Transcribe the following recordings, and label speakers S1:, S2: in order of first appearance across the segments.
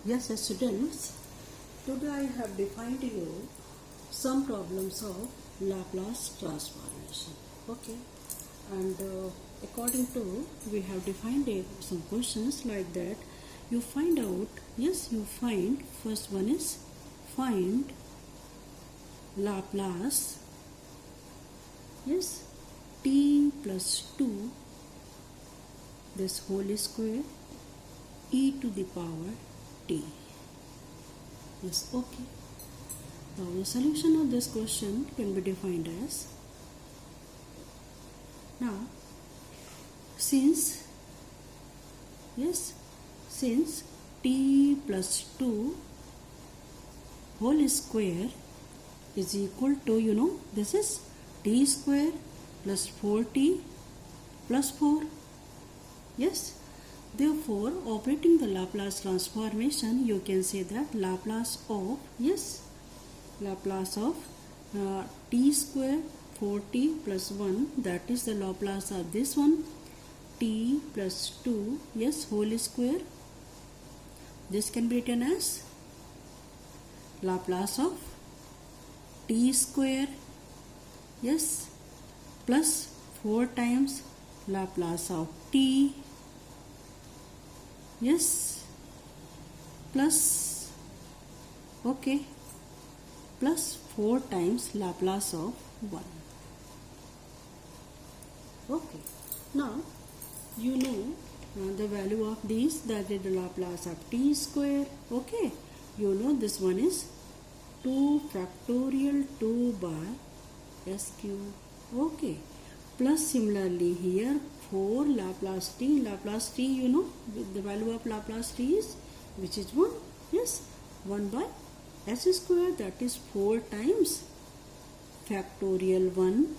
S1: Yes, students, today I have defined you some problems of Laplace transformation. Okay, and according to we have defined some questions like that. You find out, yes, you find first one is find Laplace, yes, t plus 2 this whole square e to the power t. Yes, okay. Now the solution of this question can be defined as, now since t plus 2 whole square is equal to, this is t square plus 4t plus 4. Yes. Therefore, operating the Laplace transformation, you can say that Laplace of, Laplace of t square 4t plus 1, that is the Laplace of this one, t plus 2, whole square. This can be written as Laplace of t square, plus 4 times Laplace of t, plus, okay, plus 4 times Laplace of 1. Okay, now you know the value of these, that is the Laplace of t square. Okay, you know this one is 2 factorial 2 by s cube. Okay, plus similarly here 4 Laplace t, you know the value of Laplace t is, which is 1, 1 by s square, that is 4 times factorial 1,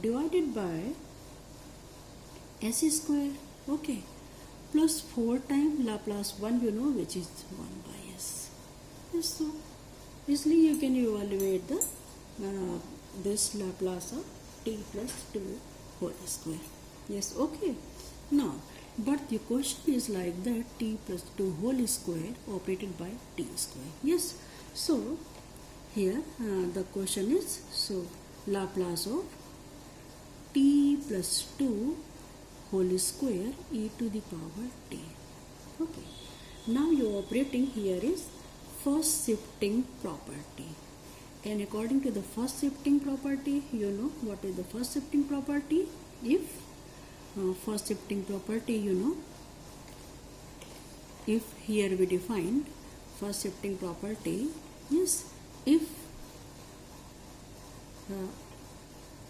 S1: divided by s square, okay, plus 4 times Laplace 1, which is 1 by s. Yes, so easily you can evaluate the this Laplace of t plus 2 whole square. Yes, okay. Now, but the question is like that, t plus 2 whole square operated by t square. Yes, so here the question is, so Laplace of t plus 2 whole square e to the power t. Okay. Now you operating here is first shifting property. And according to the first shifting property, you know what is the first shifting property? If first shifting property, if here we define first shifting property, if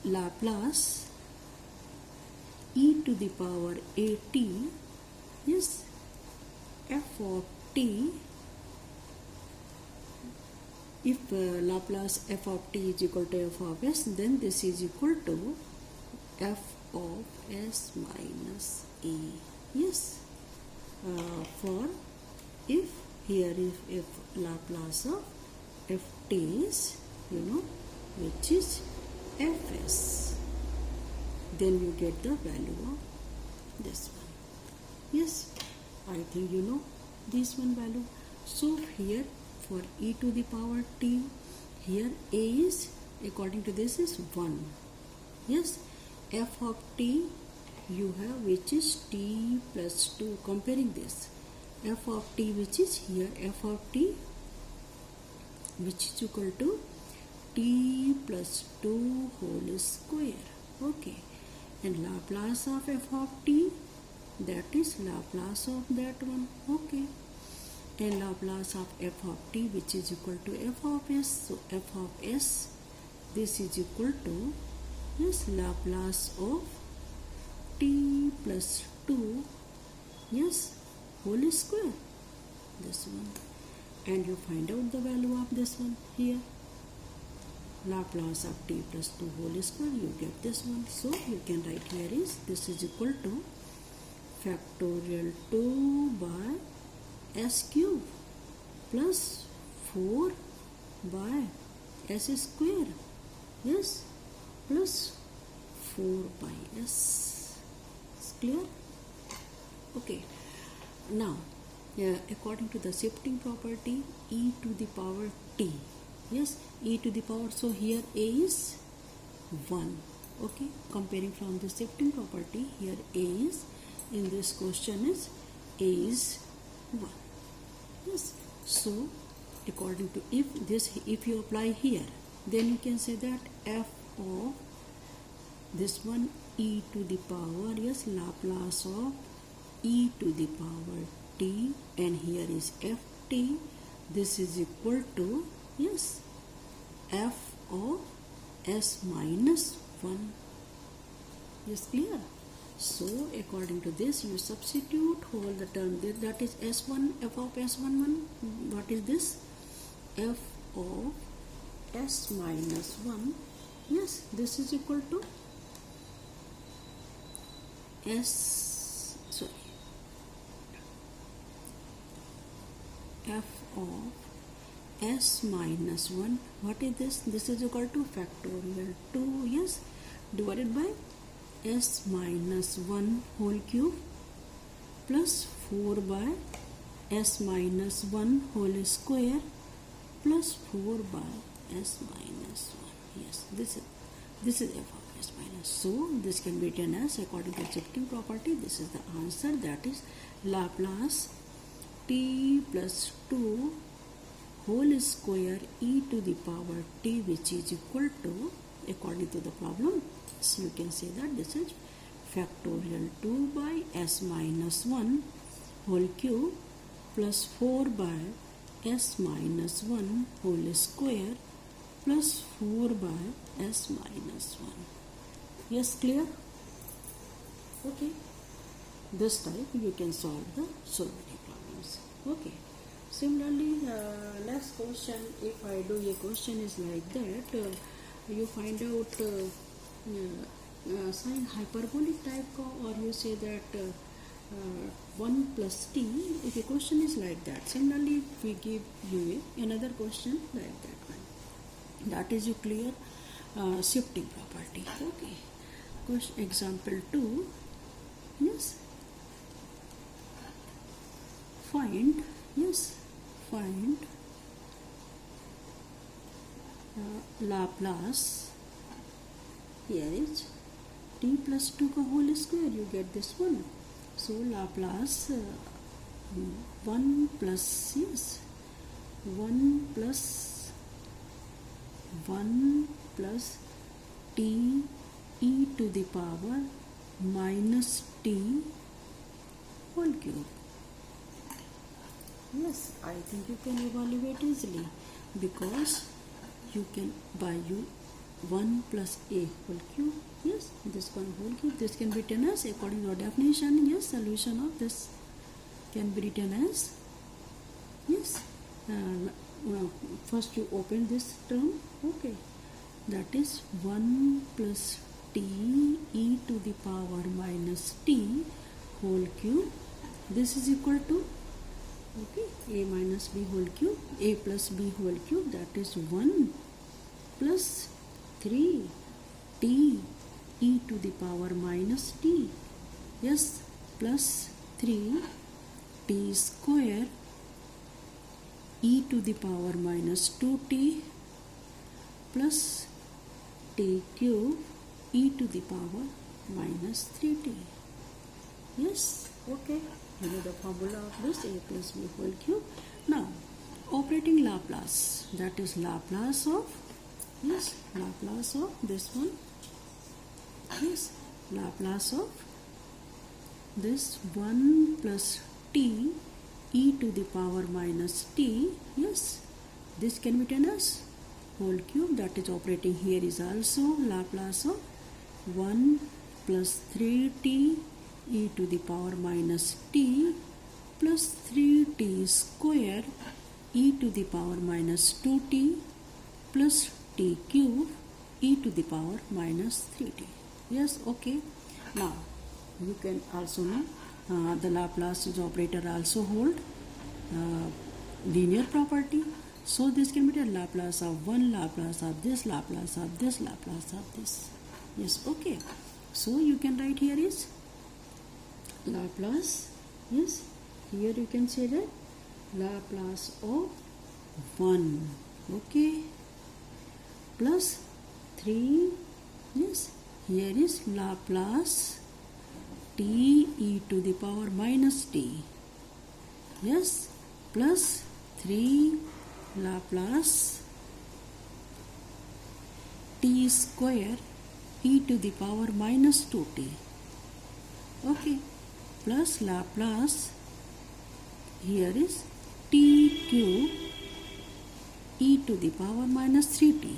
S1: Laplace e to the power at, f of t, if Laplace f of t is equal to f of s, then this is equal to f of s minus a. Yes, for if here if Laplace of f t is, which is fs, then you get the value of this one. Yes, I think you know this one value. So here for e to the power t, here a is, according to this, is 1. Yes, f of t you have, which is t plus 2. Comparing this, f of t, which is here f of t, which is equal to t plus 2 whole square. Okay, and Laplace of f of t, that is Laplace of that one. Okay, and Laplace of f of t, which is equal to f of s. So f of s, this is equal to, Laplace of t plus 2, whole square, this one. And you find out the value of this one here. Laplace of t plus 2 whole square, you get this one. So you can write here is, this is equal to factorial 2 by s cube plus 4 by s square, plus 4 by s. It's clear? Okay. Now according to the shifting property, e to the power t. Yes, e to the power. So here a is 1. Okay, comparing from the shifting property, here a is, in this question is a is 1. Yes, so according to if you apply here, then you can say that f of this one e to the power, yes, Laplace of e to the power t, and here is ft. This is equal to, yes, f of s minus 1. Yes, clear? So according to this, you substitute whole the term, that is s1, f of s11. What is this? F of s minus 1. Yes, this is equal to f of s minus 1. What is this? This is equal to factorial 2, yes, divided by s minus 1 whole cube plus 4 by s minus 1 whole square plus 4 by s minus 1. Yes, this is f of s minus. So this can be written as, according to shifting property, this is the answer, that is Laplace t plus 2 whole square e to the power t, which is equal to, according to the problem, so you can say that this is factorial 2 by s minus 1 whole cube plus 4 by s minus 1 whole square plus 4 by s minus 1. Yes, clear? Okay. This type you can solve the solvability problems. Okay. Similarly, next question, if I do a question is like that, you find out sine hyperbolic type or you say that 1 plus t, if a question is like that. Similarly, we give you another question like that one. That is you clear shifting property. Okay. Question example 2. Yes. Find Laplace, here is t plus 2 का whole square, you get this one. So Laplace 1 plus, yes, 1 plus t e to the power minus t whole cube. Yes, I think you can evaluate easily, because you can by 1 plus a whole cube. Yes, this one whole cube. This can be written as, according to our definition, yes, solution of this can be written as, yes, first you open this term, okay, that is 1 plus t e to the power minus t whole cube. This is equal to, okay, a minus b whole cube, a plus b whole cube, that is 1 plus 3 t e to the power minus t, yes, plus 3 t square e to the power minus 2t plus t cube e to the power minus 3t. Yes, okay. You know the formula of this, a plus b whole cube. Now, operating Laplace, that is Laplace of, yes, Laplace of this one, yes, Laplace of this 1 plus t e to the power minus t, yes, this can be written as whole cube, that is operating here is also Laplace of 1 plus 3t e to the power minus t plus 3t square e to the power minus 2t plus t cube e to the power minus 3t. Yes, okay. Now, you can also know the Laplace operator also hold linear property. So, this can be the Laplace of 1, Laplace of this, Laplace of this, Laplace of this. Yes, okay. So, you can write here is Laplace, yes, here you can say that Laplace of 1, okay, plus 3, yes, here is Laplace t e to the power minus t, yes, plus 3 Laplace t square e to the power minus 2t, okay, plus Laplace here is t cube e to the power minus 3t.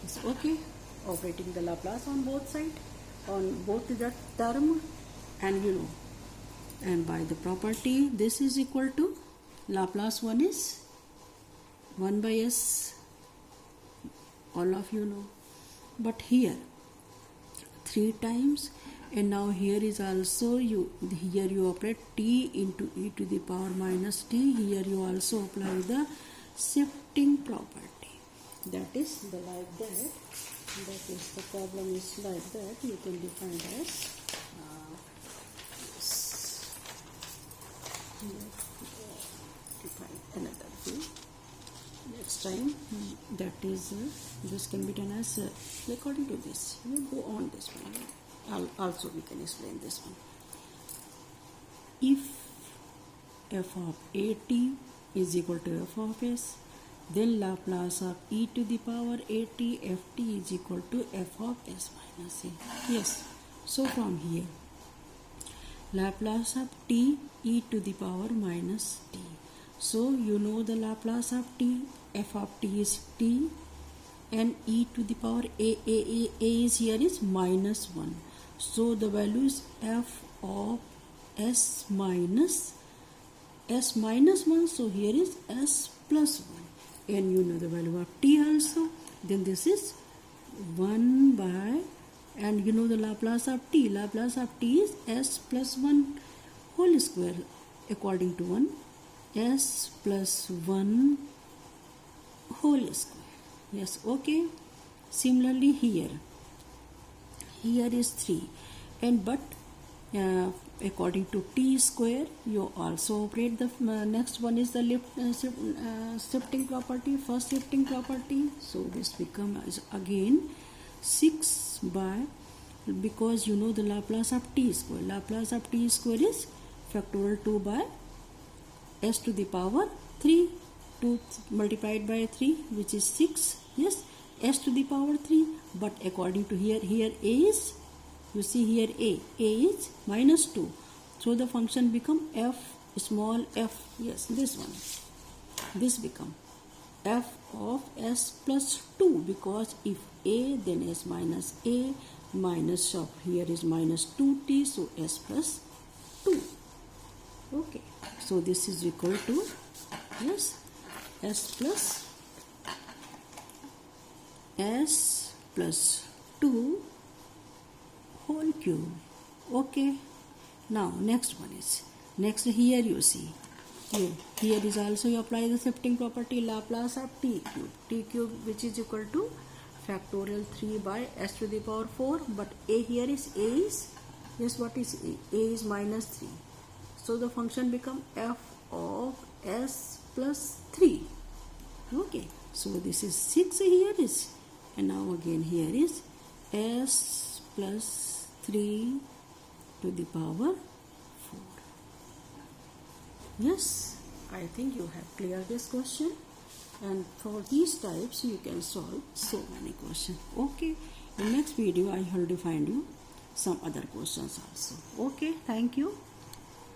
S1: It's okay. Operating the Laplace on both sides, on both the term, and and by the property this is equal to Laplace 1 is 1 by s, all of you know, but here 3 times, and now here is also here you operate t into e to the power minus t. Here you also apply the shifting property. That is the like that. That is the problem is like that. You can define as define another way. Next time that is this can be done as according to this. You go on this one. Also we can explain this one. If f of at is equal to f of s, then Laplace of e to the power at ft is equal to f of s minus a. Yes, so from here Laplace of t e to the power minus t. So you know the Laplace of t, f of t is t, and e to the power a is here is minus 1. So the value is f of s minus 1. So here is s plus 1, and you know the value of t also. Then this is 1 by, and you know the Laplace of t. Laplace of t is s plus 1 whole square according to 1. S plus 1 whole square. Yes, okay. Similarly here is 3, and but according to t square you also operate the next one is the shifting property, first shifting property. So this becomes again 6 by, because you know the Laplace of t square. Laplace of t square is factorial 2 by s to the power 3, 2 multiplied by 3, which is 6. Yes, s to the power 3, but according to here a is, you see here a is minus 2, so the function become f small f. Yes, this one, this become f of s plus 2, because if a then s minus a, minus of here is minus 2t, so s plus 2. Okay, so this is equal to, yes, s plus 2 whole cube. Okay, now next one is, next here you see here is also you apply the shifting property, Laplace of t cube which is equal to factorial 3 by s to the power 4, but a here is yes, what is a is minus 3, so the function become f of s plus 3. Okay, so this is 6 here is, and now again here is s plus 3 to the power 4. Yes, I think you have cleared this question, and for these types you can solve so many questions. Okay, in next video I will define you some other questions also. Okay, thank you.